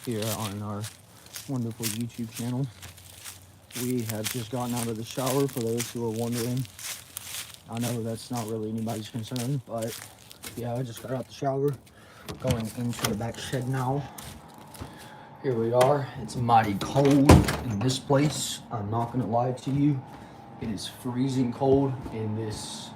here on our wonderful YouTube channel. We have just gotten out of the shower, for those who are wondering. I know that's not really anybody's concern, but yeah, I just got out the shower, going into the back shed now. Here we are. It's mighty cold in this place. I'm not gonna lie to you. It is freezing cold in this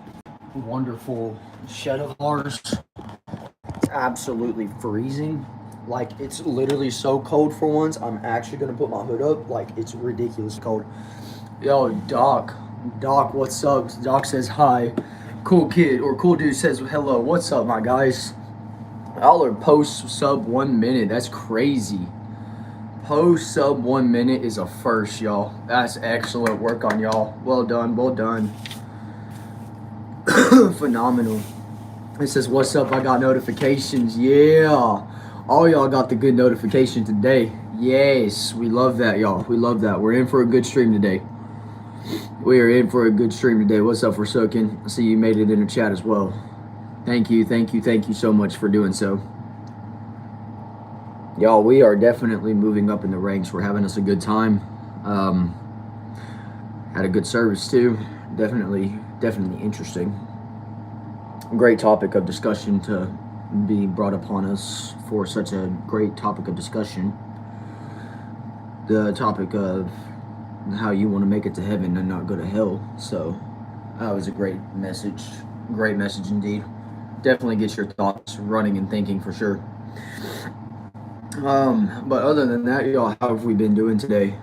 wonderful shed of ours. It's absolutely freezing. Like, it's literally so cold for once. I'm actually gonna put my hood up. Like, it's ridiculous cold. Yo, Doc, what's up? Doc says hi. Cool kid or cool dude says hello. What's up, my guys? Y'all are post sub 1 minute. That's crazy. Post sub 1 minute is a first, y'all. That's excellent work on y'all. Well done, well done. Phenomenal. It says, what's up? I got notifications. Yeah. All y'all got the good notification today. Yes. We love that, y'all. We love that. We're in for a good stream today. We are in for a good stream today. What's up for soaking? I see you made it in the chat as well. Thank you so much for doing so. Y'all, we are definitely moving up in the ranks. We're having us a good time. Had a good service too. Definitely interesting. Great topic of discussion to be brought upon us for such a great topic of discussion. The topic of how you want to make it to heaven and not go to hell. So that was a great message. Great message indeed. Definitely gets your thoughts running and thinking for sure. But other than that, y'all, how have we been doing today?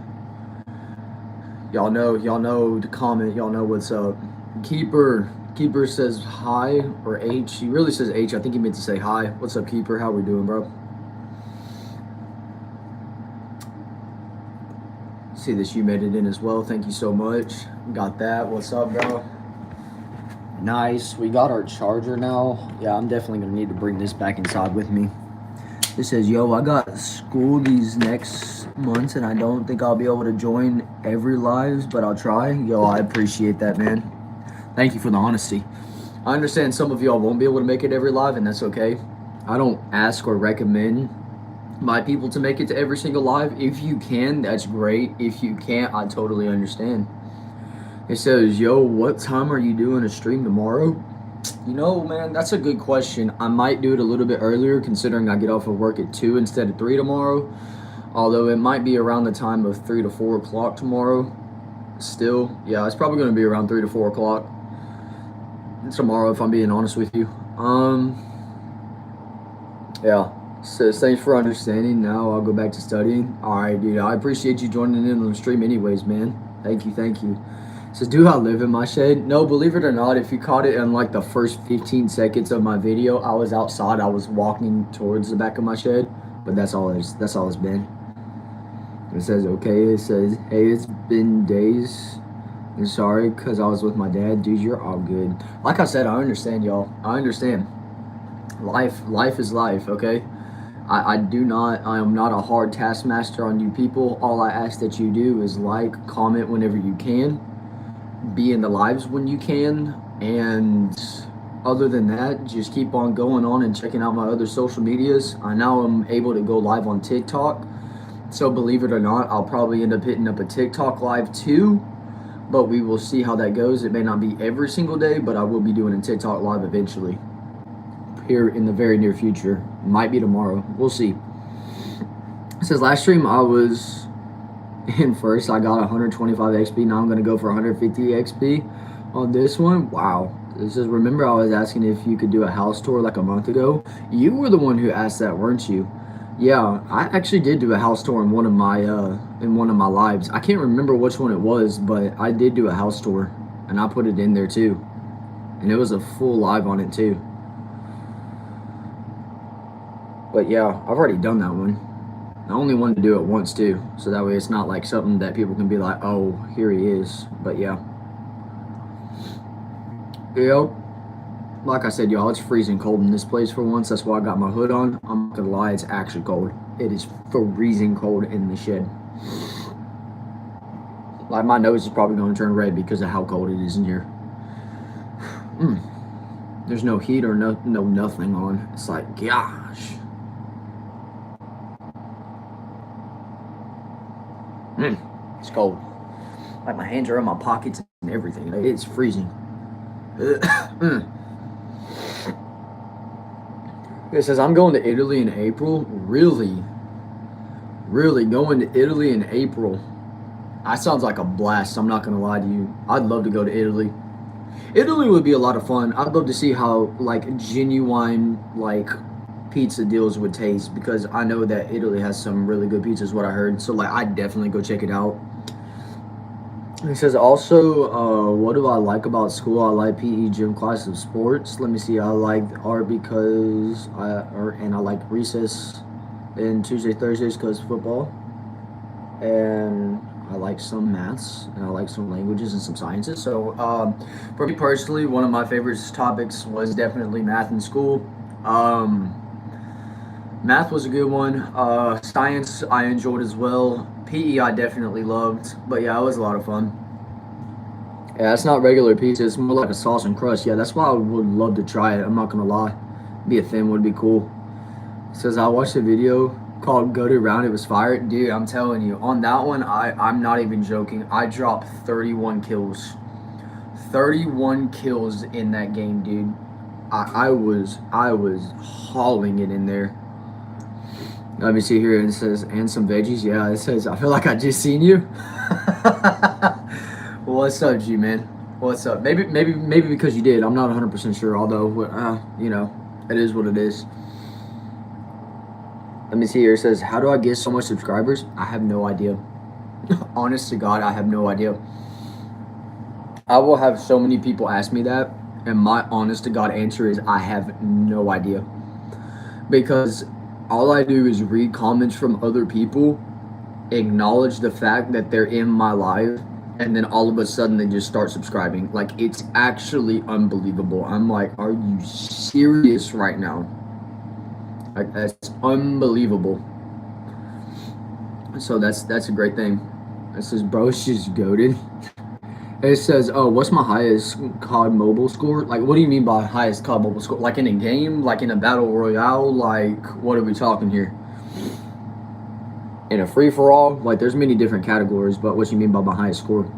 Y'all know the comment. Y'all know what's up. Keeper says hi, or H. He really says H. I think he meant to say hi. What's up, Keeper? How we doing, bro? See this, you made it in as well. Thank you so much. Got that. What's up, bro? Nice. We got our charger now. Yeah, I'm definitely gonna need to bring this back inside with me. It says, yo, I got school these next months and I don't think I'll be able to join every lives, but I'll try. Yo, I appreciate that, man. Thank you for the honesty. I understand some of y'all won't be able to make it every live, and that's okay. I don't ask or recommend my people to make it to every single live. If you can, that's great. If you can't, I totally understand. It says, yo, what time are you doing a stream tomorrow? You know, man, that's a good question. I might do it a little bit earlier, considering I get off of work at 2 instead of 3 tomorrow. Although it might be around the time of 3 to 4 o'clock tomorrow. Still, yeah, it's probably going to be around 3 to 4 o'clock tomorrow, if I'm being honest with you. Yeah. Says, thanks for understanding. Now I'll go back to studying. All right, dude. I appreciate you joining in on the stream anyways, man. Thank you. Says, do I live in my shed? No, believe it or not, if you caught it in like the first 15 seconds of my video, I was outside. I was walking towards the back of my shed, but that's all it's been. It says, okay. It says, hey, it's been days. I'm sorry, because I was with my dad. Dude, you're all good. Like I said, I understand, y'all. I understand. Life is life, okay? I am not a hard taskmaster on you people. All I ask that you do is like, comment whenever you can. Be in the lives when you can, and other than that, just keep on going on and checking out my other social medias. I now am able to go live on TikTok, so believe it or not, I'll probably end up hitting up a TikTok live too, but we will see how that goes. It may not be every single day, but I will be doing a TikTok live eventually here in the very near future. Might be tomorrow, we'll see. It says, last stream I was in first, I got 125 XP. Now I'm gonna go for 150 XP on this one. Wow. It says, remember I was asking if you could do a house tour like a month ago? You were the one who asked that, weren't you? Yeah, I actually did do a house tour in one of my lives. I can't remember which one it was, but I did do a house tour and I put it in there too. And it was a full live on it too. But yeah, I've already done that one. I only wanted to do it once too, so that way it's not like something that people can be like, oh, here he is. But yeah. Yep. Like I said, y'all, it's freezing cold in this place for once. That's why I got my hood on. I'm not gonna lie, it's actually cold. It is freezing cold in the shed. Like, my nose is probably gonna turn red because of how cold it is in here. There's no heat or no nothing on. It's like, gosh. It's cold. Like my hands are in my pockets and everything. It's freezing. It says I'm going to Italy in April. Really? Really going to Italy in April? That sounds like a blast. I'm not gonna lie to you. I'd love to go to Italy. Italy would be a lot of fun. I'd love to see how like genuine like pizza deals would taste because I know that Italy has some really good pizzas. What I heard, so like I'd definitely go check it out. He says also, what do I like about school? I like PE gym class of sports. Let me see. I like art because and I like recess and Tuesday Thursdays because football, and I like some maths and I like some languages and some sciences. So for me personally, one of my favorite topics was definitely math in school. Math was a good one. Science I enjoyed as well. PE I definitely loved. But yeah, it was a lot of fun. Yeah, it's not regular pizza. It's more like a sauce and crust. Yeah, that's why I would love to try it. I'm not gonna lie. Be a thin would be cool. It says I watched a video called Goated Round. It was fire. Dude, I'm telling you, on that one, I'm not even joking. I dropped 31 kills. 31 kills in that game, dude. I was hauling it in there. Let me see here. It says, and some veggies. Yeah, it says, I feel like I just seen you. What's up, G man? What's up? Maybe because you did. I'm not 100% sure. Although, you know, it is what it is. Let me see here. It says, how do I get so much subscribers? I have no idea. Honest to God, I have no idea. I will have so many people ask me that, and my honest to God answer is I have no idea. Because all I do is read comments from other people, acknowledge the fact that they're in my life, and then all of a sudden they just start subscribing. Like, it's actually unbelievable. I'm like, are you serious right now? Like, that's unbelievable. So that's a great thing. It says, bro, she's goated. It says, oh, what's my highest COD mobile score? Like, what do you mean by highest COD mobile score? Like in a game? Like in a battle royale? Like, what are we talking here? In a free-for-all? Like, there's many different categories, but what you mean by my highest score?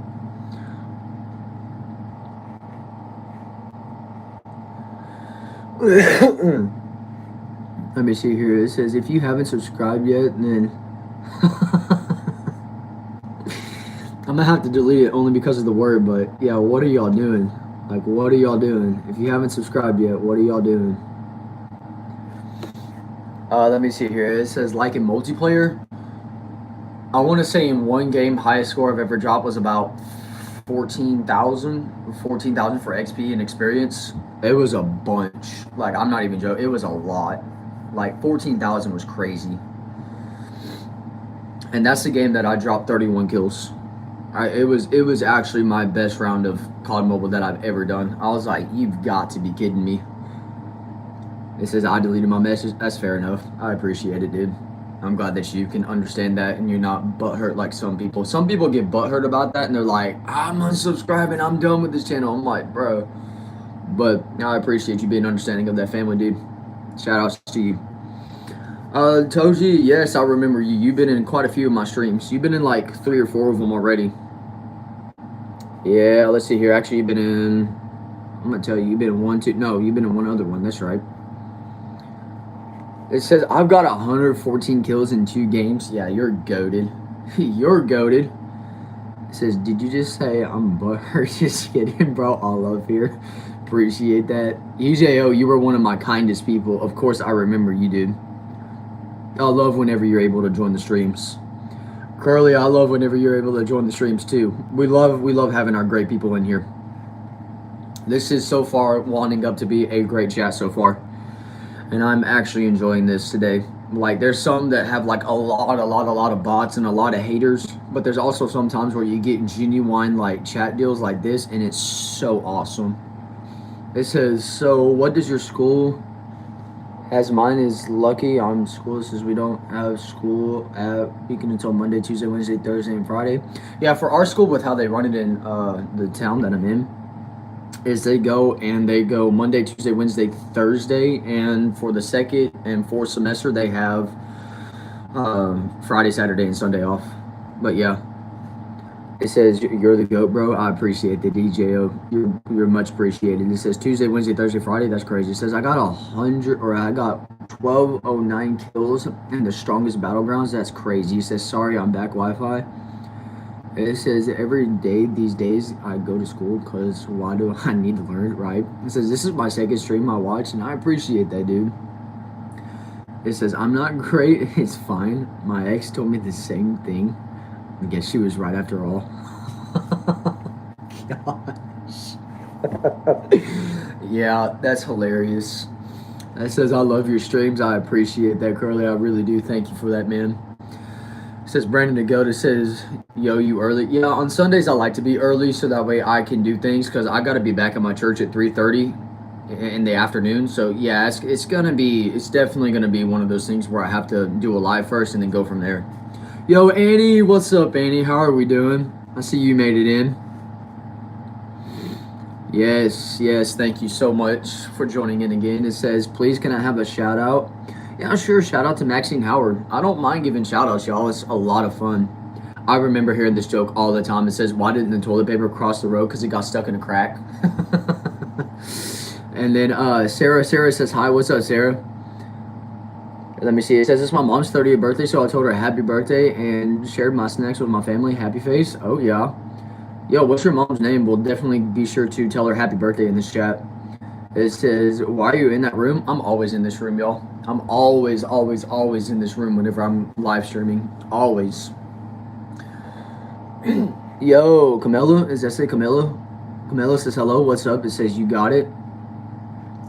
Let me see here. It says, if you haven't subscribed yet, then I'm gonna have to delete it only because of the word, but yeah, what are y'all doing? Like, what are y'all doing? If you haven't subscribed yet, what are y'all doing? Let me see here. It says, like in multiplayer, I want to say in one game, highest score I've ever dropped was about 14,000 for XP and experience. It was a bunch. Like, I'm not even joking. It was a lot. Like, 14,000 was crazy. And that's the game that I dropped 31 kills. It was actually my best round of COD Mobile that I've ever done. I was like, you've got to be kidding me. It says I deleted my message. That's fair enough. I appreciate it, dude. I'm glad that you can understand that and you're not butthurt like some people. Some people get butthurt about that and they're like, I'm unsubscribing. I'm done with this channel. I'm like, bro. But I appreciate you being understanding of that family, dude. Shout outs to you. Toji, yes, I remember you. You've been in quite a few of my streams. You've been in like 3 or 4 of them already. Yeah, let's see here. Actually, you've been in, I'm going to tell you, you've been in 1, 2, no, you've been in one other one. That's right. It says, I've got 114 kills in 2 games. Yeah, you're goated. You're goated. It says, did you just say I'm butthurt? Just kidding, bro. All love here. Appreciate that. UJO, you were one of my kindest people. Of course, I remember you, dude. I love whenever you're able to join the streams. Curly, I love whenever you're able to join the streams too. We love having our great people in here. This is so far winding up to be a great chat so far. And I'm actually enjoying this today. Like, there's some that have like a lot of bots and a lot of haters, but there's also some times where you get genuine like chat deals like this, and it's so awesome. It says, so what does your school? As mine is lucky on school, says we don't have school at weekend until Monday, Tuesday, Wednesday, Thursday, and Friday. Yeah, for our school, with how they run it in the town that I'm in, is they go Monday, Tuesday, Wednesday, Thursday, and for the second and fourth semester, they have Friday, Saturday, and Sunday off. But yeah, It says you're the goat, bro. I appreciate the DJO. You're much appreciated. It says Tuesday, Wednesday, Thursday, Friday. That's crazy. It says I got 100 or I got 1209 kills in the strongest battlegrounds. That's crazy. It says sorry, I'm back Wi-Fi. It says every day these days I go to school because why do I need to learn, right? It says this is my second stream I watch and I appreciate that, dude. It says I'm not great. It's fine. My ex told me the same thing. I guess she was right after all. Gosh. Yeah, that's hilarious. That says I love your streams. I appreciate that, Curly. I really do. Thank you for that, man. It says Brandon Agoda says, yo, you early? Yeah, on Sundays I like to be early so that way I can do things because I got to be back at my church at 3:30 in the afternoon. So yeah, it's definitely gonna be one of those things where I have to do a live first and then go from there. Yo, Annie, what's up, Annie? How are we doing? I see you made it in. Yes, thank you so much for joining in again. It says, please, can I have a shout out? Yeah, sure, shout out to Maxine Howard. I don't mind giving shout outs, y'all. It's a lot of fun. I remember hearing this joke all the time. It says, why didn't the toilet paper cross the road? Because it got stuck in a crack. And then Sarah says, hi, what's up, Sarah? Let me see. It says it's my mom's 30th birthday, so I told her happy birthday and shared my snacks with my family. Happy face. Oh, yeah. Yo, what's your mom's name? We'll definitely be sure to tell her happy birthday in this chat. It says, why are you in that room? I'm always in this room, y'all. I'm always in this room whenever I'm live streaming. Always. Yo, Camilla. Does that say Camilla? Camilla says hello. What's up? It says you got it.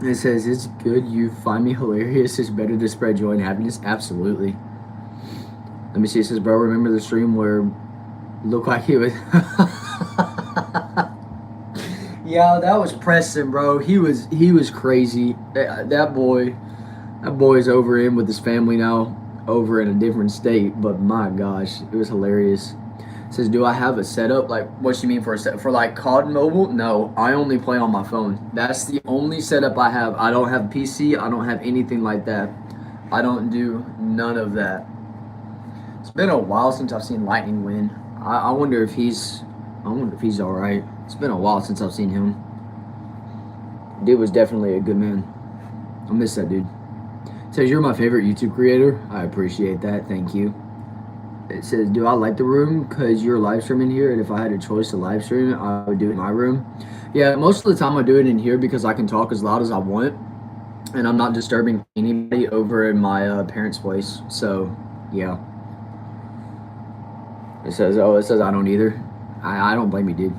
It says, it's good you find me hilarious. It's better to spread joy and happiness. Absolutely. Let me see. It says, bro, remember the stream where looked like he was... Yeah, that was Preston, bro. He was crazy. That boy's over in with his family now, over in a different state. But my gosh, it was hilarious. It says, do I have a setup? Like, what you mean for a set? For like COD Mobile? No, I only play on my phone. That's the only setup I have. I don't have PC. I don't have anything like that. I don't do none of that. It's been a while since I've seen Lightning win. I wonder if he's all right. It's been a while since I've seen him. Dude was definitely a good man. I miss that dude. It says, you're my favorite YouTube creator. I appreciate that. Thank you. It says, do I like the room because you're live streaming here? And if I had a choice to live stream, I would do it in my room. Yeah, most of the time I do it in here because I can talk as loud as I want. And I'm not disturbing anybody over in my parents' place. So, yeah. It says I don't either. I don't blame you, dude.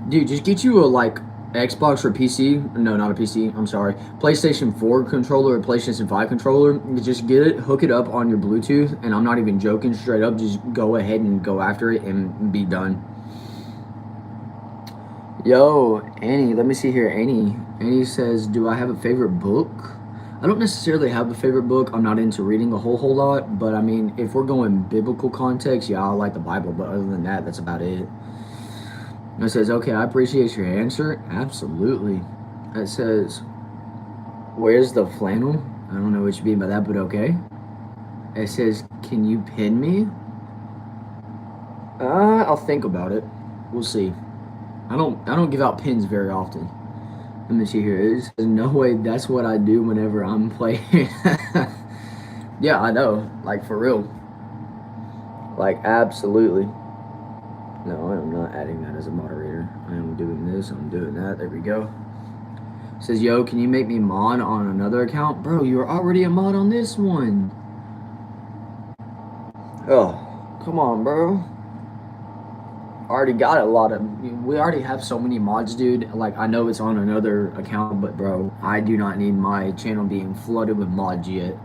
Dude, just get you a, like, Xbox or PC. No, not a PC. I'm sorry. PlayStation 4 controller or PlayStation 5 controller. Just get it, hook it up on your Bluetooth, and I'm not even joking, straight up. Just go ahead and go after it and be done. Yo, Annie, let me see here. Annie says, do I have a favorite book? I don't necessarily have a favorite book. I'm not into reading a whole lot, but I mean, if we're going biblical context, yeah, I like the Bible, but other than that, that's about it. It says, okay, I appreciate your answer. Absolutely. It says, where's the flannel? I don't know what you mean by that, but okay. It says, can you pin me? I'll think about it. We'll see. I don't give out pins very often. Let me see here. It says, no way, that's what I do whenever I'm playing. Yeah, I know. Like, for real. Like, absolutely. No, I am not adding that as a moderator. I am doing this. I'm doing that. There we go. It says, yo, can you make me mod on another account? Bro, you're already a mod on this one. Oh, come on, bro. Already got a lot of... We already have so many mods, dude. Like, I know it's on another account, but, bro, I do not need my channel being flooded with mods yet.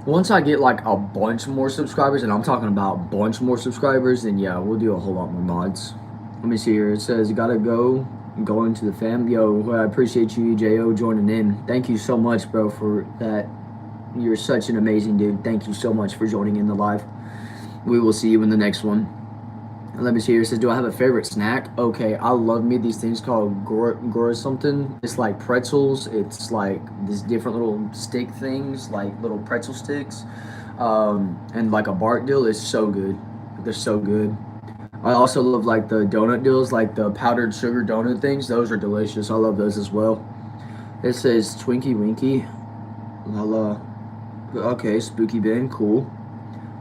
Once I get like a bunch more subscribers, and I'm talking about a bunch more subscribers, then yeah, we'll do a whole lot more mods. Let me see here. It says, gotta go into the fam. Yo, I appreciate you, J.O., joining in. Thank you so much, bro, for that. You're such an amazing dude. Thank you so much for joining in the live. We will see you in the next one. Let me see here. It says, do I have a favorite snack? Okay, I love me these things called Gora something. It's like pretzels. It's like these different little stick things, like little pretzel sticks. And like a bark deal is so good. They're so good. I also love like the donut deals, like the powdered sugar donut things. Those are delicious. I love those as well. It says Twinkie Winky. Lala. Okay, Spooky Ben, cool.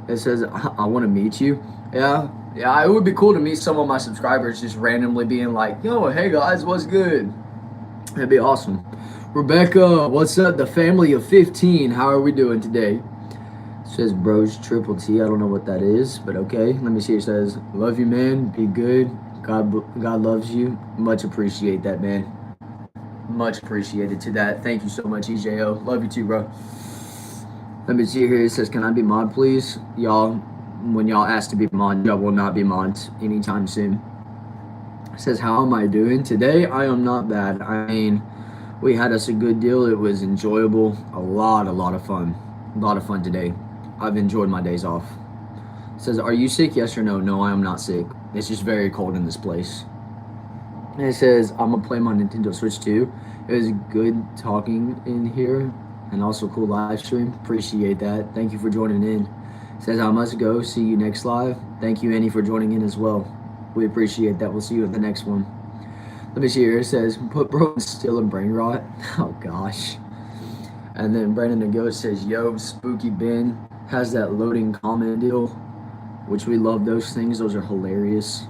It says I want to meet you. Yeah, yeah. It would be cool to meet some of my subscribers just randomly being like, "Yo, hey guys, what's good?" That'd be awesome. Rebecca, what's up? The family of 15. How are we doing today? It says Bros Triple T. I don't know what that is, but okay. Let me see. It says, "Love you, man. Be good. God loves you. Much appreciate that, man. Much appreciated to that. Thank you so much, EJO. Love you too, bro." Let me see here. It says, "Can I be mod, please?" Y'all, when y'all ask to be mod, y'all will not be mods anytime soon. It says, "How am I doing today?" I am not bad. I mean, we had us a good deal. It was enjoyable. A lot of fun. A lot of fun today. I've enjoyed my days off. It says, "Are you sick? Yes or no?" No, I am not sick. It's just very cold in this place. And it says, "I'm gonna play my Nintendo Switch too." It was good talking in here and also cool live stream. Appreciate that. Thank you for joining in. It says, "I must go. See you next live." Thank you, Annie, for joining in as well. We appreciate that. We'll see you at the next one. Let me see here. It says, "Put bro still in brain rot." Oh gosh. And then Brandon the Ghost says, "Yo, Spooky Ben has that loading comment deal," which we love those things. Those are hilarious.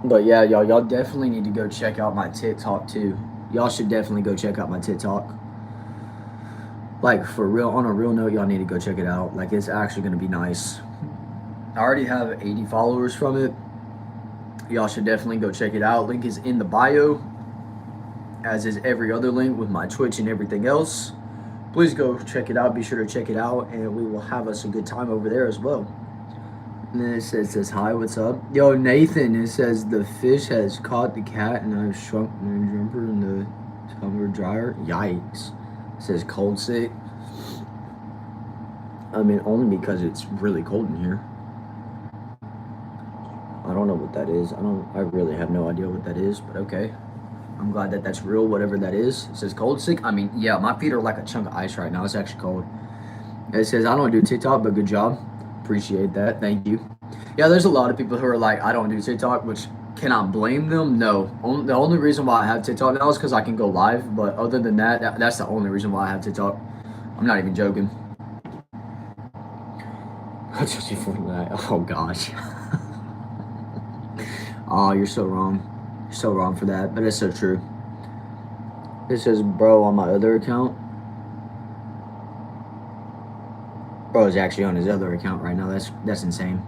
But yeah, y'all definitely need to go check out my TikTok too. Y'all should definitely go check out my TikTok. Like for real, on a real note, y'all need to go check it out. Like it's actually gonna be nice. I already have 80 followers from it. Y'all should definitely go check it out. Link is in the bio, as is every other link with my Twitch and everything else. Please go check it out. Be sure to check it out, and we will have us a good time over there as well. And then it says, "Hi, what's up?" Yo, Nathan, it says, "The fish has caught the cat and I've shrunk my jumper in the tumbler dryer." Yikes. It says, "Cold sick." I mean, only because it's really cold in here. I don't know what that is. I really have no idea what that is, but okay. I'm glad that that's real, whatever that is. It says cold sick. I mean, yeah, my feet are like a chunk of ice right now. It's actually cold. It says, "I don't do TikTok, but good job." Appreciate that. Thank you. Yeah, there's a lot of people who are like, "I don't do TikTok," which cannot blame them. No. The only reason why I have TikTok now is because I can go live. But other than that, that's the only reason why I have TikTok. I'm not even joking. Oh, gosh. Oh, you're so wrong. You're so wrong for that. But it's so true. It says, "Bro, on my other account." Bro is actually on his other account right now. That's insane.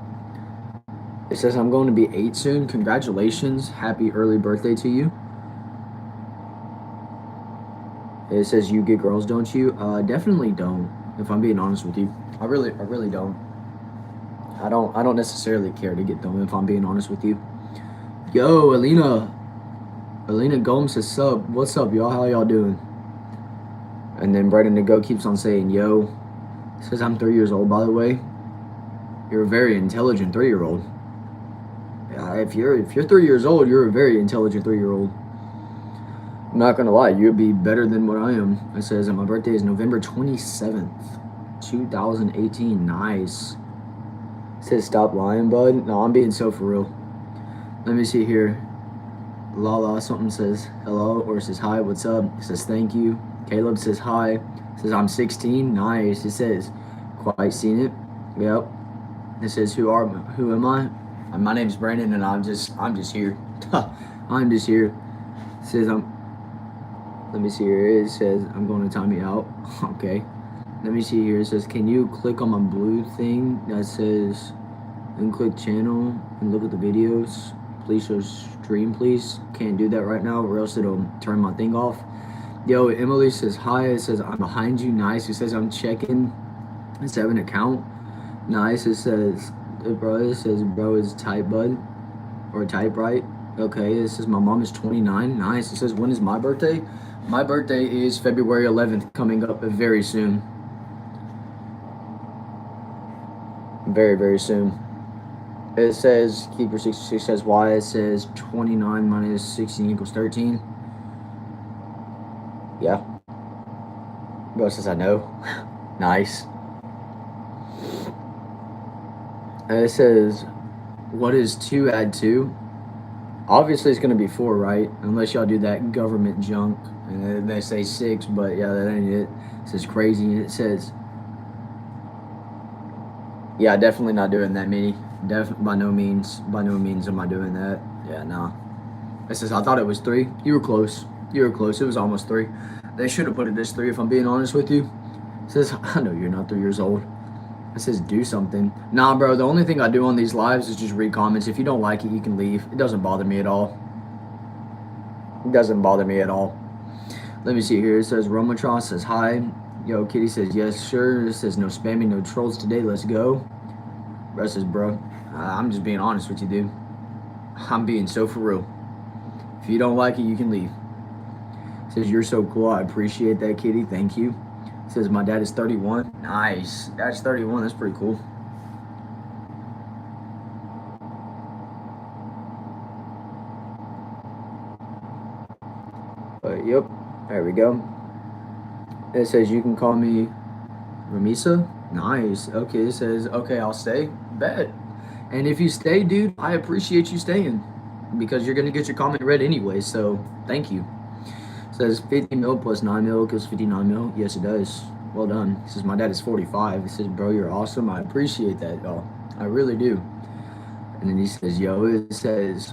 It says, "I'm going to be 8 soon. Congratulations. Happy early birthday to you." It says, "You get girls, don't you?" Definitely don't. If I'm being honest with you, I really don't. I don't necessarily care to get them. If I'm being honest with you. Yo, Alina Gomes says, "Sub, what's up, y'all? How y'all doing?" And then Brandon the Go keeps on saying, "Yo." Says, "I'm 3 years old, by the way." You're a very intelligent 3-year-old. If you're 3 years old, you're a very intelligent 3-year-old. I'm not gonna lie, you'd be better than what I am. It says, "And my birthday is November 27th, 2018. Nice. It says, "Stop lying, bud." No, I'm being so for real. Let me see here. Lala something says hello, or it says hi, what's up? It says thank you. Caleb says hi. It says, "I'm 16. Nice." It says, "Quite seen it." Yep. It says, who am I?" My name's Brandon, and I'm just here. I'm just here. It says, let me see here. It says, "I'm going to time you out." Okay. Let me see here. It says, "Can you click on my blue thing that says, and click channel and look at the videos? Please show stream, please." Can't do that right now, or else it'll turn my thing off. Yo, Emily says hi. It says, "I'm behind you." Nice. It says, "I'm checking." It says, "I have an account." Nice. It says, "Bro is tight, bud," or type right. Okay. It says, "My mom is 29. Nice. It says, "When is my birthday?" My birthday is February 11th, coming up very soon. Very soon. It says, Keeper 66 says why. It says 29 minus 16 equals 13. Yeah. Bro says I know. Nice. And it says, what is 2 add 2? Obviously, it's going to be 4, right? Unless y'all do that government junk. And then they say 6, but yeah, that ain't it. It says crazy. And it says, yeah, definitely not doing that many. By no means am I doing that. Yeah, nah. It says, I thought it was 3. You were close. You were close. It was almost 3. They should have put it as 3 if I'm being honest with you. It says, I know you're not 3 years old. It says, do something. Nah, bro, the only thing I do on these lives is just read comments. If you don't like it, you can leave. It doesn't bother me at all. It doesn't bother me at all. Let me see here. It says, Romatron says, hi. Yo, Kitty says, yes, sure. It says, no spamming, no trolls today. Let's go. Bro says, bro, I'm just being honest with you, dude. I'm being so for real. If you don't like it, you can leave. It says, you're so cool. I appreciate that, Kitty. Thank you. It says, my dad is 31. Nice. That's 31. That's pretty cool. But, yep. There we go. It says, you can call me Ramisa. Nice. Okay, it says, okay, I'll stay. Bet. And if you stay, dude, I appreciate you staying. Because you're going to get your comment read anyway, so thank you. It says 50 mil plus 9 mil equals 59 mil. Yes, it does. Well done. It says my dad is 45. It says, bro, you're awesome. I appreciate that, y'all. I really do. And then he says, yo, it says,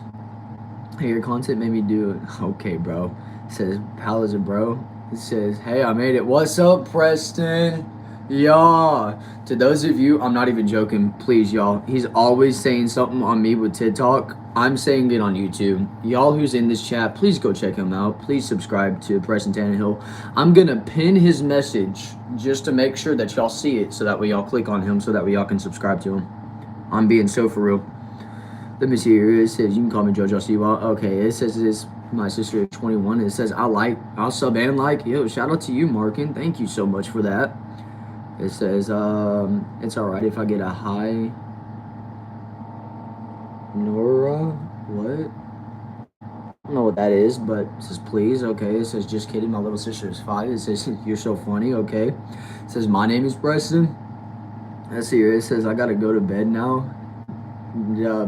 hey, your content made me do it. Okay, bro. It says, how is it, bro? It says, hey, I made it. What's up, Preston? Yeah. To those of you, I'm not even joking. Please, y'all. He's always saying something on me with TikTok. I'm saying it on YouTube. Y'all who's in this chat, please go check him out. Please subscribe to Preston Tannehill. I'm going to pin his message just to make sure that y'all see it so that way y'all click on him so that way y'all can subscribe to him. I'm being so for real. Let me see here. It says, you can call me JoJo Siwa. Okay, it says it's my sister is 21. It says, I'll sub and like. Yo, shout out to you, Markin. Thank you so much for that. It says, it's alright if I get a high. Nora? What? I don't know what that is, but it says, please. Okay, it says, just kidding. My little sister is 5. It says, you're so funny. Okay. It says, my name is Preston. Let's see here. It says, I gotta go to bed now.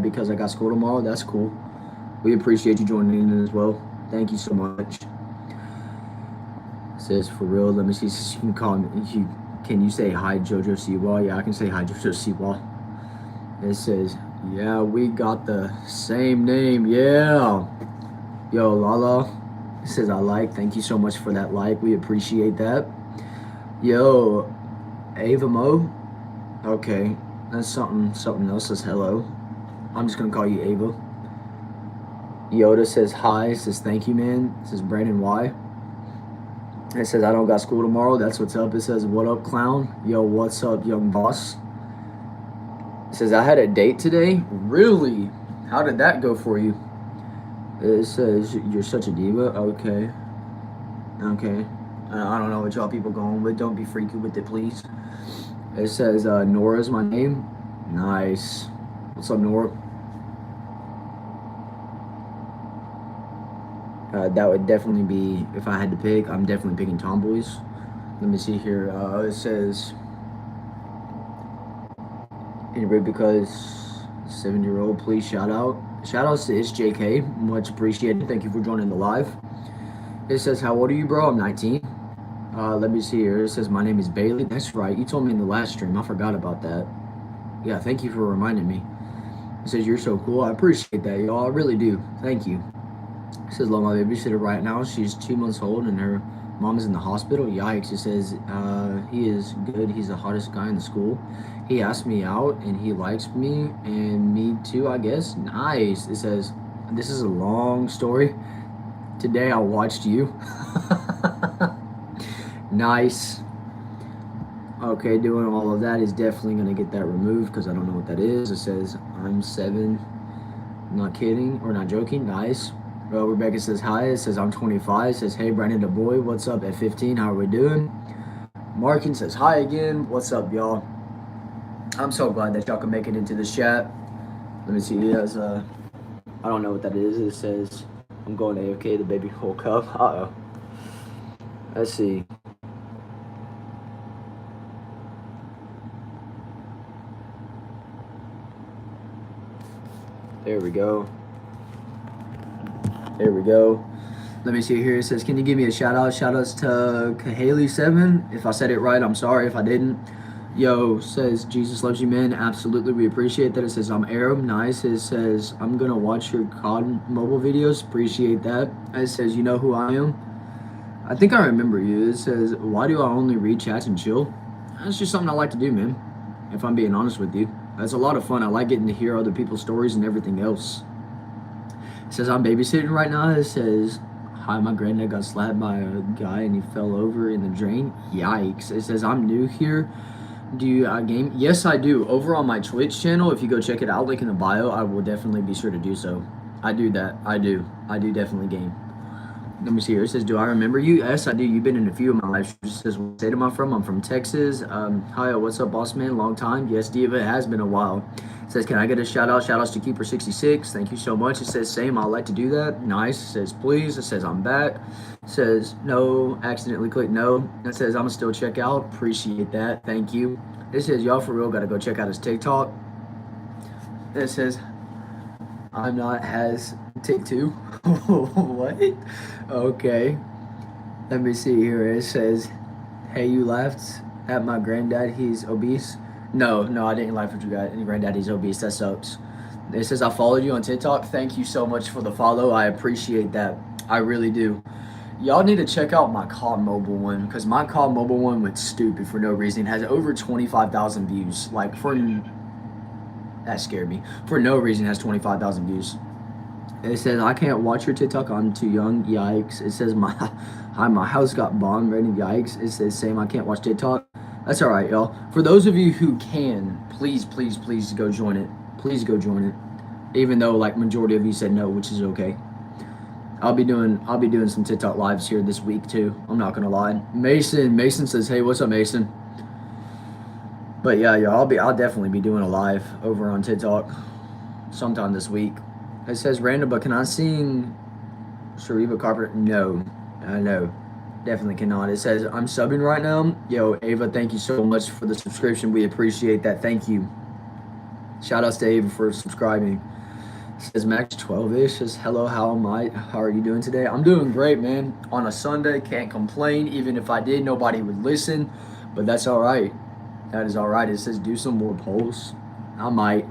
Because I got school tomorrow. That's cool. We appreciate you joining in as well. Thank you so much. It says, for real, let me see. You can call me. Can you say hi, JoJo Siwa? Yeah, I can say hi, JoJo Siwa. It says, yeah, we got the same name. Yeah. Yo, Lala. It says, I like. Thank you so much for that like. We appreciate that. Yo, Ava Mo. Okay. That's something else. Says hello. I'm just going to call you Ava. Yoda says hi. It says thank you, man. It says Brandon Y. It says I don't got school tomorrow. That's what's up. It says what up, clown? Yo, what's up, young boss? It says I had a date today. Really? How did that go for you? It says you're such a diva. Okay. Okay. I don't know what y'all people going with. Don't be freaky with it, please. It says Nora's my name. Nice. What's up, Nora? That would definitely be, if I had to pick, I'm definitely picking Tomboys. Let me see here. It says, because 7-year-old, please shout out. Shout outs to SJK. Much appreciated. Thank you for joining the live. It says, how old are you, bro? I'm 19. Let me see here. It says, my name is Bailey. That's right. You told me in the last stream. I forgot about that. Yeah, thank you for reminding me. It says, you're so cool. I appreciate that, y'all. I really do. Thank you. It says, love my babysitter right now. She's 2 months old and her mom is in the hospital. Yikes. It says, he is good. He's the hottest guy in the school. He asked me out and he likes me and me too, I guess. Nice. It says, this is a long story. Today I watched you. Nice. Okay, doing all of that is definitely going to get that removed because I don't know what that is. It says, I'm 7. Not kidding or not joking. Nice. Rebecca says hi. It says I'm 25. It says, hey, Brandon the boy, what's up at 15? How are we doing? Markin says hi again. What's up, y'all? I'm so glad that y'all can make it into this chat. Let me see. He has I don't know what that is. It says I'm going AFK. The baby woke up. Uh-oh. Let's see. There we go. There we go. Let me see here. It says, can you give me a shout out? Shout outs to Kahaley7. If I said it right, I'm sorry if I didn't. Yo, says, Jesus loves you, man. Absolutely. We appreciate that. It says, I'm Arab. Nice. It says, I'm going to watch your COD mobile videos. Appreciate that. It says, you know who I am? I think I remember you. It says, why do I only read chats and chill? That's just something I like to do, man. If I'm being honest with you. That's a lot of fun. I like getting to hear other people's stories and everything else. It says, I'm babysitting right now. It says, hi, my granddad got slapped by a guy and he fell over in the drain. Yikes. It says, I'm new here. Do you game? Yes, I do. Over on my Twitch channel, if you go check it out, link in the bio, I will definitely be sure to do so. I do that. I do definitely game. Let me see here. It says, do I remember you? Yes, I do. You've been in a few of my live streams. It says, what state am I from? I'm from Texas. Hi, what's up, boss man? Long time. Yes, Diva, it has been a while. It says, can I get a shout out? Shout outs to Keeper66. Thank you so much. It says, same. I'd like to do that. Nice. It says, please. It says, I'm back. It says, no. Accidentally clicked no. It says, I'm still check out. Appreciate that. Thank you. It says, y'all for real got to go check out his TikTok. It says, I'm not has take two. What? Okay. Let me see here. It says, hey, you laughed at my granddad. He's obese. No, I didn't laugh at you guys. Any granddad, he's obese. That sucks. It says, I followed you on TikTok. Thank you so much for the follow. I appreciate that. I really do. Y'all need to check out my COD Mobile one, because my COD Mobile one went stupid for no reason. It has over 25,000 views. Like, that scared me. For no reason, it has 25,000 views. It says, I can't watch your TikTok. I'm too young. Yikes. It says, my house got bombed. Rating. Yikes. It says, same. I can't watch TikTok. That's all right, y'all. For those of you who can, please go join it. Please go join it. Even though, like, majority of you said no, which is okay. I'll be doing some TikTok lives here this week too. I'm not gonna lie. Mason says, hey, what's up, Mason? But yeah, I'll definitely be doing a live over on TikTok sometime this week. It says random, but can I sing Shariba Carpenter? No, definitely cannot. It says I'm subbing right now. Yo, Ava, thank you so much for the subscription. We appreciate that. Thank you. Shout outs to Ava for subscribing. It says Max 12ish. Says hello, how are you doing today? I'm doing great, man. On a Sunday, can't complain. Even if I did, nobody would listen, but that's all right. That is all right. It says do some more polls. I might.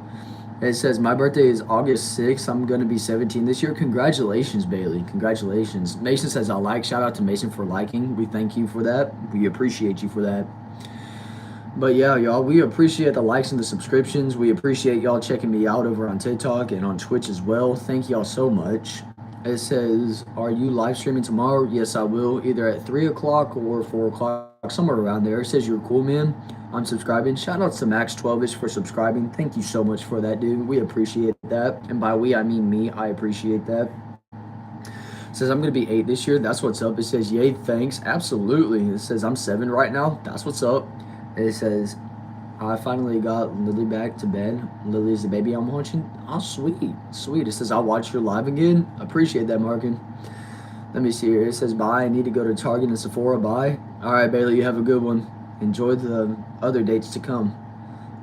It says my birthday is August 6th. I'm gonna be 17 this year. Congratulations, Bailey. Congratulations. Mason says I like. Shout out to Mason for liking. We thank you for that. We appreciate you for that. But yeah, y'all, we appreciate the likes and the subscriptions. We appreciate y'all checking me out over on TikTok and on Twitch as well. Thank y'all so much. It says, are you live streaming tomorrow? Yes, I will. Either at 3 o'clock or 4 o'clock, somewhere around there. It says you're cool, man. I'm subscribing. Shout out to Max 12ish for subscribing. Thank you so much for that, dude. We appreciate that. And by we, I mean me. I appreciate that. It says I'm going to be 8 this year. That's what's up. It says, yay, thanks. Absolutely. It says I'm 7 right now. That's what's up. It says, I finally got Lily back to bed. Lily is the baby I'm watching. Oh, sweet. Sweet. It says, I'll watch your live again. Appreciate that, Markin. Let me see here. It says, bye. I need to go to Target and Sephora. Bye. All right, Bailey, you have a good one. Enjoy the other dates to come.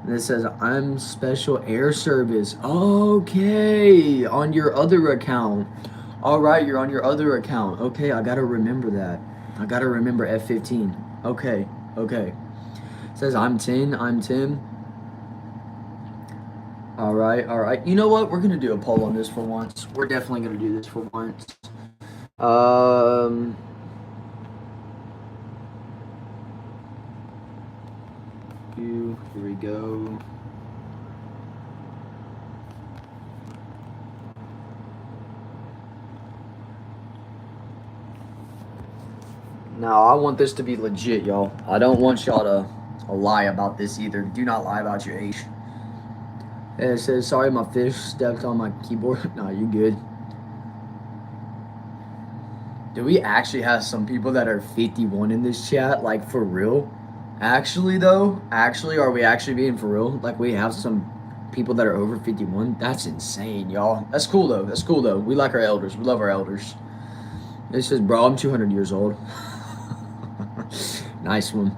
And it says, I'm special air service. Okay. On your other account. All right, you're on your other account. Okay, I got to remember that. I got to remember F15. Okay. Says I'm Tim. All right. You know what? We're gonna do a poll on this for once. We're definitely gonna do this for once. Here we go. Now I want this to be legit, y'all. I don't want y'all to lie about this either. Do not lie about your age. And it says, sorry, my fish stepped on my keyboard. No, you good. Do we actually have some people that are 51 in this chat? Like, for real? Actually, though? Are we actually being for real? Like, we have some people that are over 51? That's insane, y'all. That's cool, though. We like our elders. We love our elders. It says, bro, I'm 200 years old. Nice one.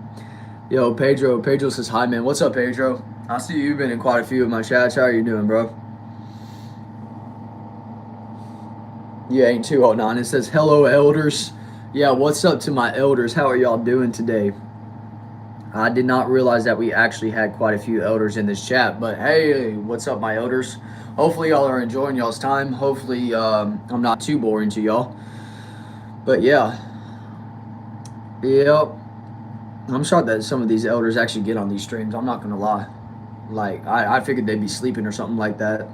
Yo, Pedro says, hi, man. What's up, Pedro? I see you've been in quite a few of my chats. How are you doing, bro? You ain't 209. It says, hello, elders. Yeah, what's up to my elders? How are y'all doing today? I did not realize that we actually had quite a few elders in this chat, but hey, what's up, my elders? Hopefully, y'all are enjoying y'all's time. Hopefully, I'm not too boring to y'all. But yeah, yep. I'm shocked that some of these elders actually get on these streams. I'm not gonna lie. Like, I figured they'd be sleeping or something like that.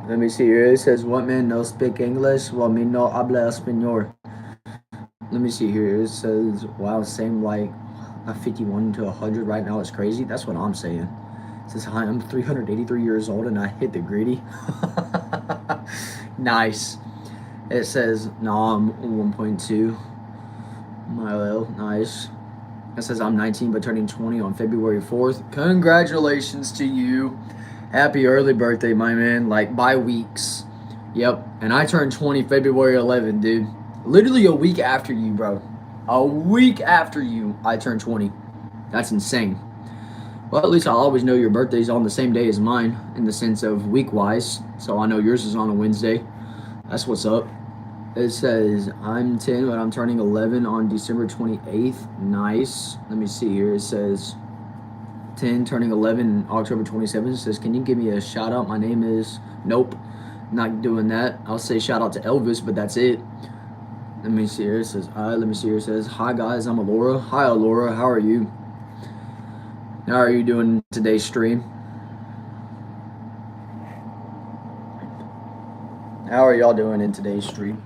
Let me see here. It says, what man no speak English? Well, me no habla español. Let me see here. It says, wow, same like a 51 to 100 right now. It's crazy. That's what I'm saying. It says, hi, I'm 383 years old and I hit the gritty. Nice. It says, no, I'm 1.2 mile. Nice. It says, I'm 19 but turning 20 on February 4th. Congratulations to you. Happy early birthday, my man. Like, by weeks. Yep. And I turned 20 February 11th, dude. Literally a week after you, bro. A week after you, I turned 20. That's insane. Well, at least I'll always know your birthday's on the same day as mine, in the sense of week-wise. So I know yours is on a Wednesday. That's what's up. It says, I'm 10, but I'm turning 11 on December 28th. Nice. Let me see here. It says, 10, turning 11 October 27th. It says, can you give me a shout out? My name is... Nope. Not doing that. I'll say shout out to Elvis, but that's it. Let me see here. It says, let me see here. It says, hi guys, I'm Alora. Hi Alora, how are you? How are you doing today's stream? How are y'all doing in today's stream?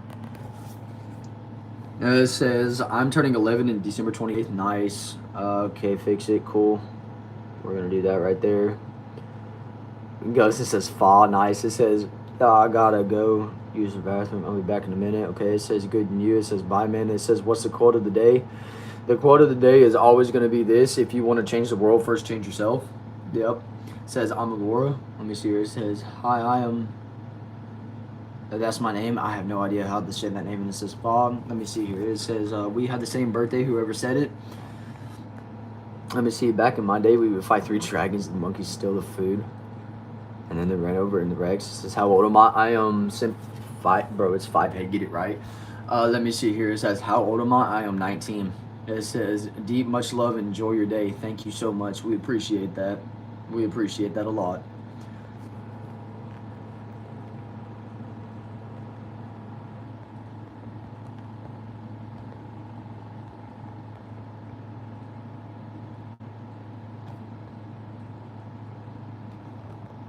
It says, I'm turning 11 in December 28th. Nice. Okay, fix it. Cool. We're going to do that right there. Ghost, it says, fall. Nice. It says, I gotta go use the bathroom. I'll be back in a minute. Okay, it says, good news. It says, bye, man. It says, what's the quote of the day? The quote of the day is always going to be this: if you want to change the world, first change yourself. Yep. It says, I'm Alora. Let me see here. It says, hi, I am... That's my name. I have no idea how to say that name. And it says, Bob. Let me see here. It says, we had the same birthday, whoever said it. Let me see. Back in my day, we would fight 3 dragons and the monkeys steal the food. And then they ran over in the Rex. It says, how old am I? I am 5. Bro, it's 5. Hey, get it right. Let me see here. It says, how old am I? I am 19. It says, deep, much love, enjoy your day. Thank you so much. We appreciate that. We appreciate that a lot.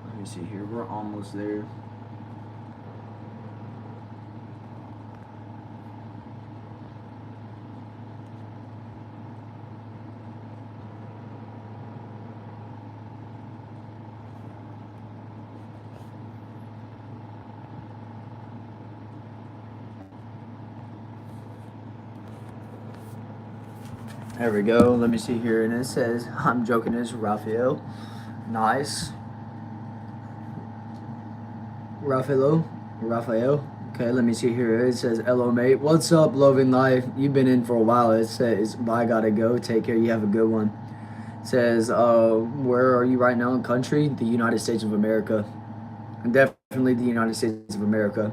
Let me see here. We're almost there. There we go. Let me see here. And it says, I'm joking, it's Raphael. Nice. Raphael. Okay, let me see here. It says, hello, mate. What's up, loving life? You've been in for a while. It says, bye, gotta go. Take care. You have a good one. It says, where are you right now in country? The United States of America. Definitely the United States of America.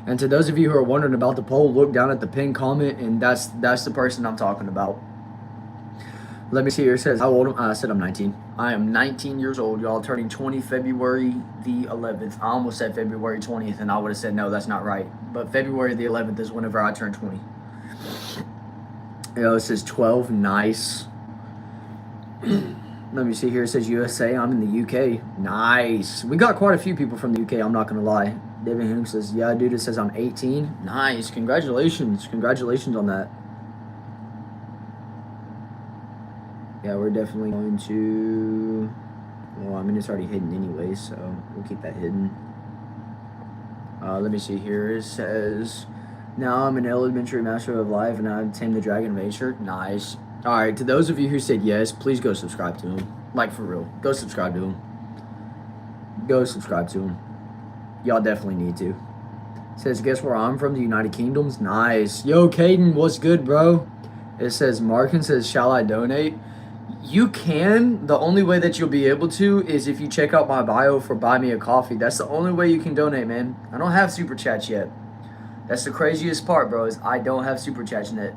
And to those of you who are wondering about the poll, look down at the pinned comment, and that's the person I'm talking about. Let me see here. It says, how old am I? I said I'm 19. I am 19 years old, y'all. Turning 20 February the 11th. I almost said February 20th, and I would have said, no, that's not right. But February the 11th is whenever I turn 20. You know, it says 12. Nice. Let me see here. It says USA. I'm in the UK. Nice. We got quite a few people from the UK. I'm not going to lie. David Hume says, yeah, dude. It says I'm 18. Nice. Congratulations. Congratulations on that. Yeah, we're definitely going to... Well, I mean, it's already hidden anyway, so we'll keep that hidden. Let me see here. It says, now I'm an elementary master of life, and I've tamed the dragon of nature. Nice. All right, to those of you who said yes, please go subscribe to him. Like, for real. Go subscribe to him. Go subscribe to him. Y'all definitely need to. It says, guess where I'm from? The United Kingdoms. Nice. Yo, Caden, what's good, bro? It says, Markin says, shall I donate? You can. The only way that you'll be able to is if you check out my bio for Buy Me a Coffee. That's the only way you can donate, man. I don't have super chats yet. That's the craziest part, bro, is I don't have super chats yet.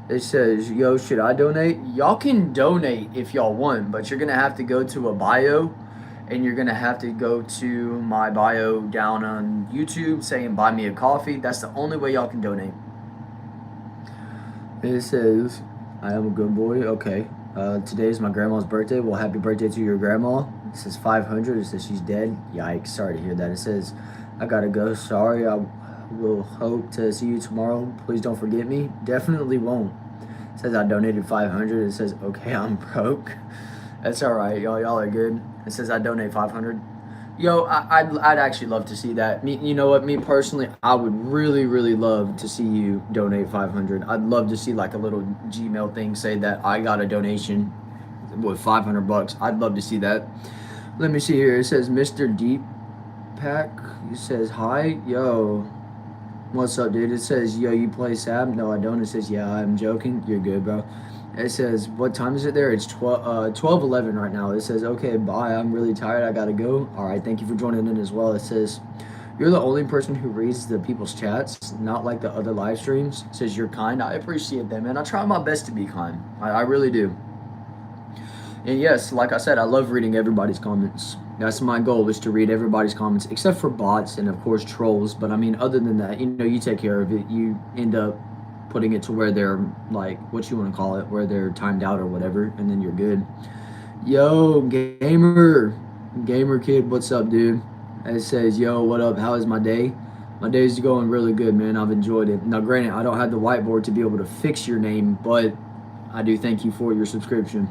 It says, yo, should I donate? Y'all can donate if y'all want, but you're going to have to go to a bio, and you're going to have to go to my bio down on YouTube saying Buy Me a Coffee. That's the only way y'all can donate. It says, I am a good boy. Okay. Today is my grandma's birthday. Well, happy birthday to your grandma. It says 500. It says she's dead. Yikes. Sorry to hear that. It says, I gotta go. Sorry. I will hope to see you tomorrow. Please don't forget me. Definitely won't. It says I donated 500. It says, okay, I'm broke. That's all right, y'all. Y'all are good. It says I donate 500. Yo, I'd actually love to see that. Me, you know what? Me personally, I would really, really love to see you donate 500. I'd love to see like a little Gmail thing say that I got a donation with 500 bucks. I'd love to see that. Let me see here. It says Mr. Deep Pack. It says hi, yo. What's up, dude? It says, yo, you play Sab? No, I don't. It says, yeah, I'm joking. You're good, bro. It says, what time is it there? It's 12:11 right now. It says, okay, bye. I'm really tired. I gotta go. All right, thank you for joining in as well. It says, you're the only person who reads the people's chats, not like the other live streams. It says, you're kind. I appreciate that, man. I try my best to be kind. I really do. And yes, like I said, I love reading everybody's comments. That's my goal, is to read everybody's comments, except for bots and, of course, trolls. But, I mean, other than that, you know, you take care of it. You end up putting it to where they're, like, what you want to call it, where they're timed out or whatever, and then you're good. Yo, gamer kid, what's up, dude? It says, yo, what up? How is my day? My day's going really good, man. I've enjoyed it. Now, granted, I don't have the whiteboard to be able to fix your name, but I do thank you for your subscription.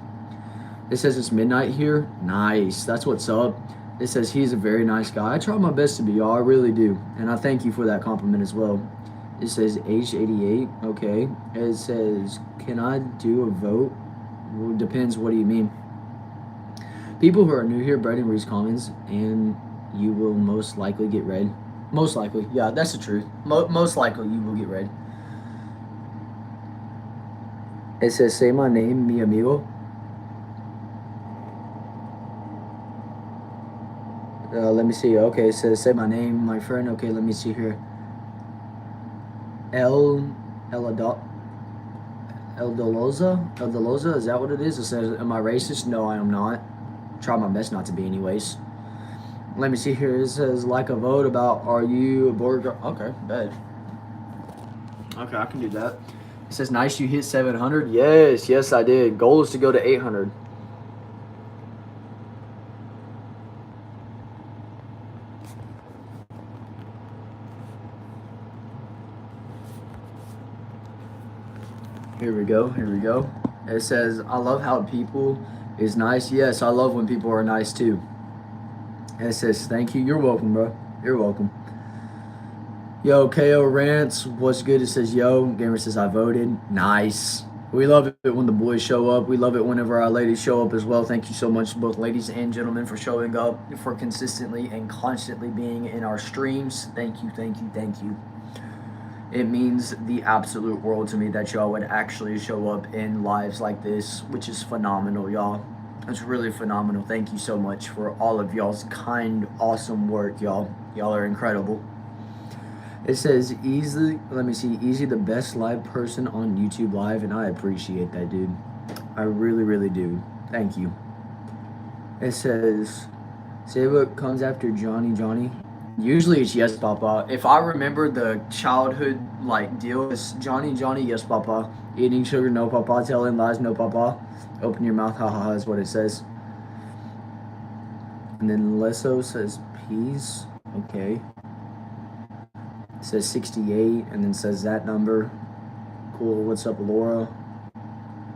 It says it's midnight here. Nice. That's what's up. It says he's a very nice guy. I try my best to be, y'all. I really do. And I thank you for that compliment as well. It says age 88. Okay. It says, can I do a vote? Well, depends. What do you mean? People who are new here, Brandon reads comments, and you will most likely get read. Most likely. Yeah, that's the truth. Most likely you will get read. It says, say my name, mi amigo. Let me see. Okay, it says, say my name, my friend. Okay, let me see here. El Doloza, is that what it is? It says, am I racist? No, I am not. Try my best not to be anyways. Let me see here. It says, like a vote about, are you a board? Okay, bad. Okay, I can do that. It says, nice, you hit 700. Yes, I did. Goal is to go to 800. Here we go. It says, I love how people is nice. Yes, I love when people are nice too. And it says, thank you. You're welcome, bro. You're welcome. Yo, KO Rants, what's good? It says, yo. Gamer says, I voted. Nice. We love it when the boys show up. We love it whenever our ladies show up as well. Thank you so much, both ladies and gentlemen, for showing up, for consistently and constantly being in our streams. Thank you. It means the absolute world to me that y'all would actually show up in lives like this, which is phenomenal, y'all. It's really phenomenal. Thank you so much for all of y'all's kind, awesome work, y'all. Y'all are incredible. It says, easy the best live person on YouTube Live, and I appreciate that, dude. I really, really do. Thank you. It says, say what comes after Johnny. Usually it's yes, Papa. If I remember the childhood like deal, it's Johnny, yes, Papa. Eating sugar, no, Papa. Telling lies, no, Papa. Open your mouth, ha ha ha, is what it says. And then Lesso says peace. Okay. It says 68, and then says that number. Cool. What's up, Laura?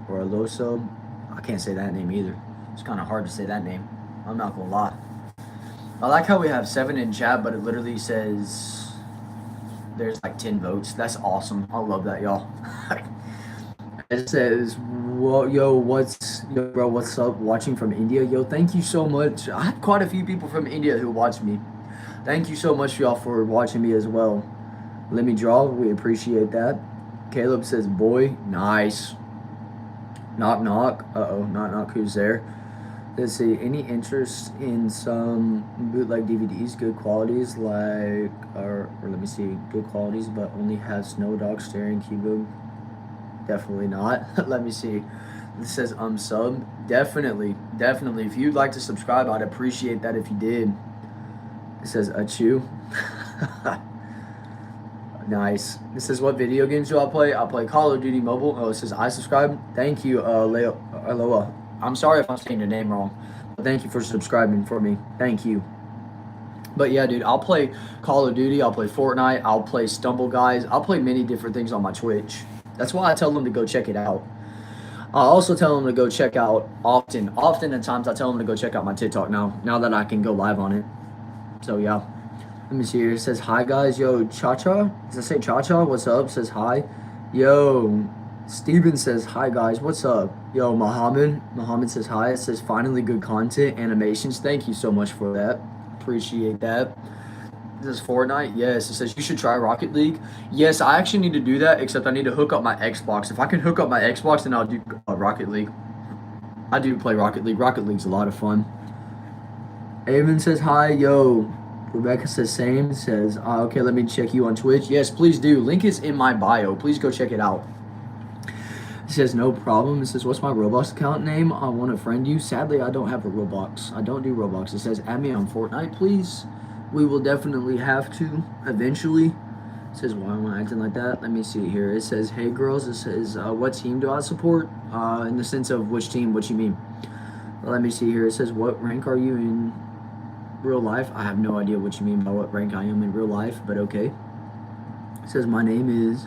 Or Aloso? I can't say that name either. It's kind of hard to say that name. I'm not gonna lie. I like how we have 7 in chat, but it literally says there's like 10 votes. That's awesome. I love that, y'all. It says, well, what's up? Watching from India. Yo, thank you so much. I have quite a few people from India who watch me. Thank you so much, y'all, for watching me as well. Let me draw. We appreciate that. Caleb says, boy, nice. Knock knock. Uh-oh, knock knock, who's there? Let's see, any interest in some bootleg DVDs, good qualities or let me see, good qualities but only have Snow Dog steering keyboard? Definitely not. Let me see. This says sub. Definitely, definitely. If you'd like to subscribe, I'd appreciate that if you did. It says Achu. Nice. It says, what video games do I play? I play Call of Duty Mobile. Oh, it says I subscribe. Thank you, Leo. Aloha. I'm sorry if I'm saying your name wrong, but thank you for subscribing for me. Thank you. But yeah, dude, I'll play Call of Duty. I'll play Fortnite. I'll play Stumble Guys. I'll play many different things on my Twitch. That's why I tell them to go check it out. I also tell them to go check out often at times I tell them to go check out my TikTok now that I can go live on it. So yeah. Let me see here. It says, hi guys. Yo, Cha-Cha. Does it say Cha-Cha? What's up? It says hi. Yo, Steven says, hi guys. What's up? Yo, Muhammad says hi. It says, finally good content. Animations. Thank you so much for that. Appreciate that. This is Fortnite. Yes. It says, you should try Rocket League. Yes, I actually need to do that, except I need to hook up my Xbox. If I can hook up my Xbox, then I'll do Rocket League. I do play Rocket League. Rocket League's a lot of fun. Avon says, hi. Yo. Rebecca says same, says, okay, let me check you on Twitch. Yes, please do. Link is in my bio. Please go check it out. It says, no problem. It says, what's my Roblox account name? I want to friend you. Sadly, I don't have a Roblox. I don't do Roblox. It says, add me on Fortnite, please. We will definitely have to eventually. It says, why am I acting like that? Let me see here. It says, hey, girls. It says, what team do I support? In the sense of which team, what you mean? Let me see here. It says, what rank are you in real life? I have no idea what you mean by what rank I am in real life, but okay. It says my name is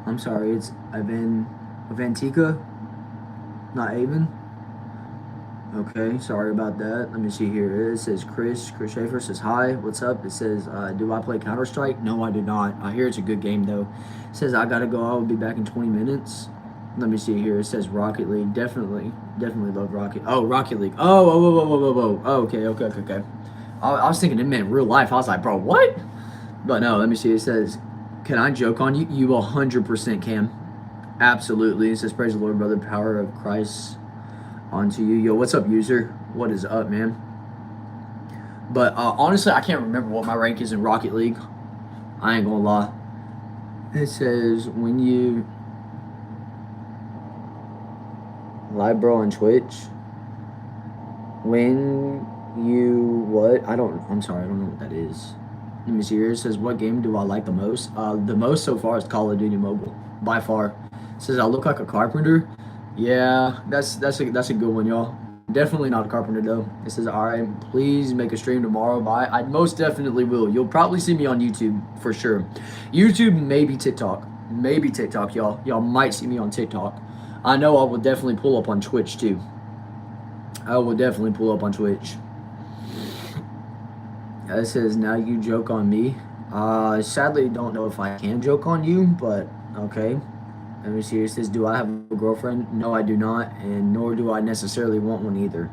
I'm sorry, it's Avantika, not Avon. Okay, sorry about that. Let me see here. It says Chris Schaefer says hi, what's up? It says, do I play Counter-Strike? No, I do not. I hear it's a good game though. It says I gotta go, I will be back in 20 minutes. Let me see here. It says Rocket League. Definitely love Rocket. Oh, Rocket League. Oh, okay. I was thinking it meant real life. I was like, bro, what? But no, let me see. It says, can I joke on you? You 100% can. Absolutely. It says, praise the Lord, brother. Power of Christ onto you. Yo, what's up, user? What is up, man? But honestly, I can't remember what my rank is in Rocket League. I ain't gonna lie. It says, when you live bro on Twitch, when you what? I'm sorry, I don't know what that is. Let me see here. It says, what game do I like the most? The most so far is Call of Duty Mobile, by far. It says I look like a carpenter. Yeah, that's a good one, y'all. Definitely not a carpenter though. It says, all right, please make a stream tomorrow. Bye. I most definitely will. You'll probably see me on YouTube for sure. YouTube, maybe TikTok, y'all. Y'all might see me on TikTok. I know I will definitely pull up on Twitch too. I will definitely pull up on Twitch. It says, now you joke on me. Sadly, don't know if I can joke on you, but okay. Let me see. It says, do I have a girlfriend? No, I do not, and nor do I necessarily want one either.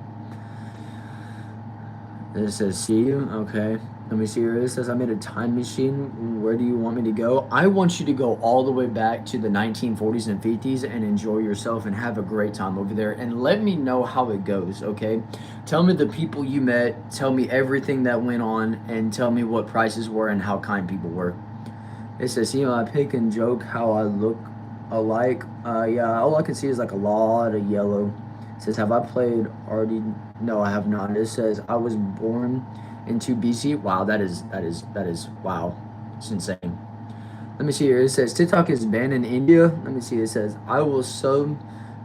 It says, see you. Okay. Let me see here. It says, I made a time machine. Where do you want me to go? I want you to go all the way back to the 1940s and 50s and enjoy yourself and have a great time over there. And let me know how it goes, okay? Tell me the people you met. Tell me everything that went on. And tell me what prices were and how kind people were. It says, I pick and joke how I look alike. Yeah, all I can see is like a lot of yellow. It says, have I played already? No, I have not. It says, I was born into BC. Wow, that is wow, it's insane. Let me see here. It says TikTok is banned in India. Let me see. It says I will sub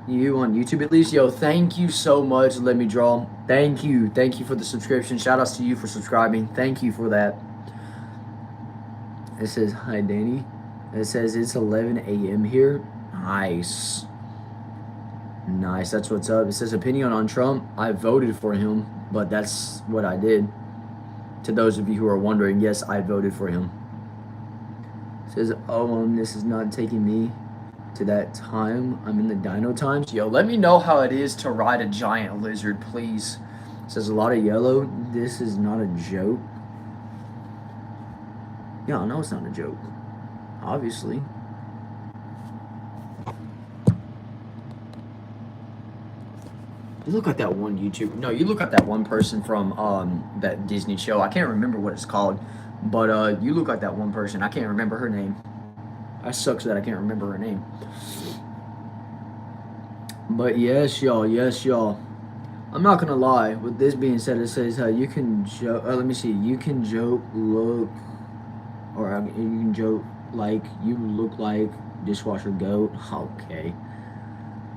you on YouTube at least. Yo, thank you so much. Let me draw. Thank you for the subscription. Shout outs to you for subscribing. Thank you for that. It says hi Danny. It says it's 11 a.m. here. Nice, that's what's up. It says opinion on Trump. I voted for him, but that's what I did. To those of you who are wondering, yes, I voted for him. It says, this is not taking me to that time. I'm in the dino times. Yo, let me know how it is to ride a giant lizard, please. It says a lot of yellow. This is not a joke. Yeah, I know it's not a joke. Obviously. You look like that one YouTuber. No, you look like that one person from that Disney show. I can't remember what it's called, but you look like that one person. I can't remember her name. That sucks that I can't remember her name. But yes, y'all. Yes, y'all. I'm not gonna lie. With this being said, it says you can joke. Let me see. You can joke, look, or you can joke like you look like dishwasher goat. Okay.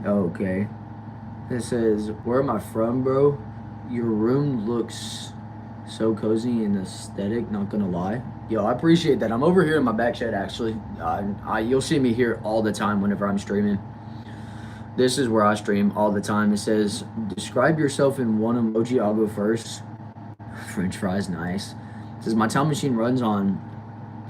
Okay. It says, where am I from, bro? Your room looks so cozy and aesthetic, not gonna lie. Yo, I appreciate that. I'm over here in my back shed, actually. You'll see me here all the time whenever I'm streaming. This is where I stream all the time. It says, describe yourself in one emoji. I'll go first. French fries, nice. It says, my time machine runs on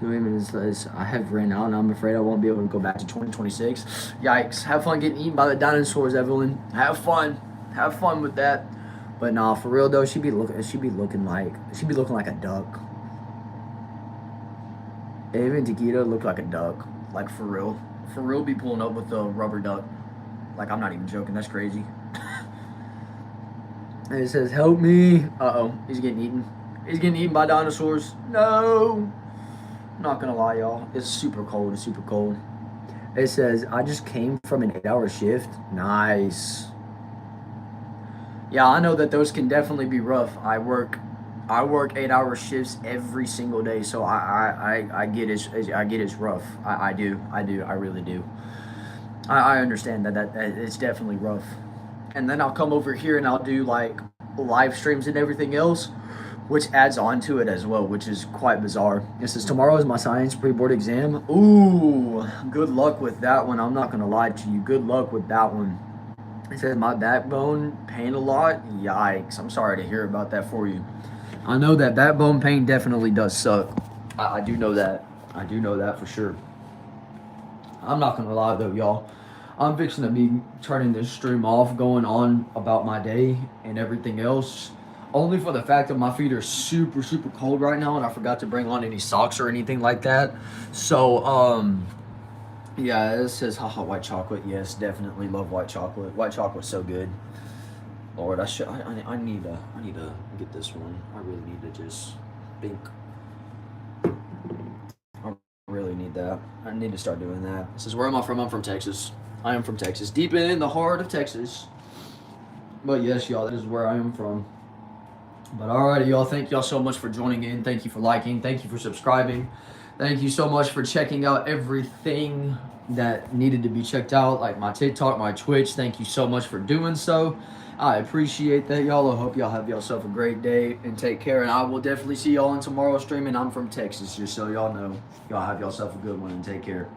2 minutes. I have ran out and I'm afraid I won't be able to go back to 2026. Yikes. Have fun getting eaten by the dinosaurs, Evelyn. Have fun. Have fun with that. But nah, for real though, she'd be looking like a duck. Even Taquita looked like a duck. Like for real. For real be pulling up with the rubber duck. Like I'm not even joking, that's crazy. And it says, help me. Uh-oh, he's getting eaten. He's getting eaten by dinosaurs. No. Not gonna lie, y'all. It's super cold. It's super cold. It says, I just came from an 8-hour shift. Nice. Yeah, I know that those can definitely be rough. I work 8-hour shifts every single day, so I get it's rough. I do. I really do. I understand that it's definitely rough. And then I'll come over here and I'll do like live streams and everything else, which adds on to it as well, which is quite bizarre. It says, tomorrow is my science pre-board exam. Ooh, good luck with that one. I'm not going to lie to you. Good luck with that one. It says, my backbone pain a lot. Yikes. I'm sorry to hear about that for you. I know that backbone pain definitely does suck. I do know that. I do know that for sure. I'm not going to lie though, y'all. I'm fixing to be turning this stream off, going on about my day and everything else. Only for the fact that my feet are super, super cold right now, and I forgot to bring on any socks or anything like that. So, yeah, it says haha white chocolate. Yes, definitely love white chocolate. White chocolate's so good. Lord, I need to get this one. I really need to just think. I really need that. I need to start doing that. It says, where am I from? I'm from Texas. I am from Texas, deep in the heart of Texas. But yes, y'all, that is where I am from. But alrighty, y'all, thank y'all so much for joining in. Thank you for liking. Thank you for subscribing. Thank you so much for checking out everything that needed to be checked out, like my TikTok, my Twitch. Thank you so much for doing so. I appreciate that, y'all. I hope y'all have yourself a great day and take care. And I will definitely see y'all on tomorrow's stream. And I'm from Texas, just so y'all know. Y'all have yourself a good one and take care.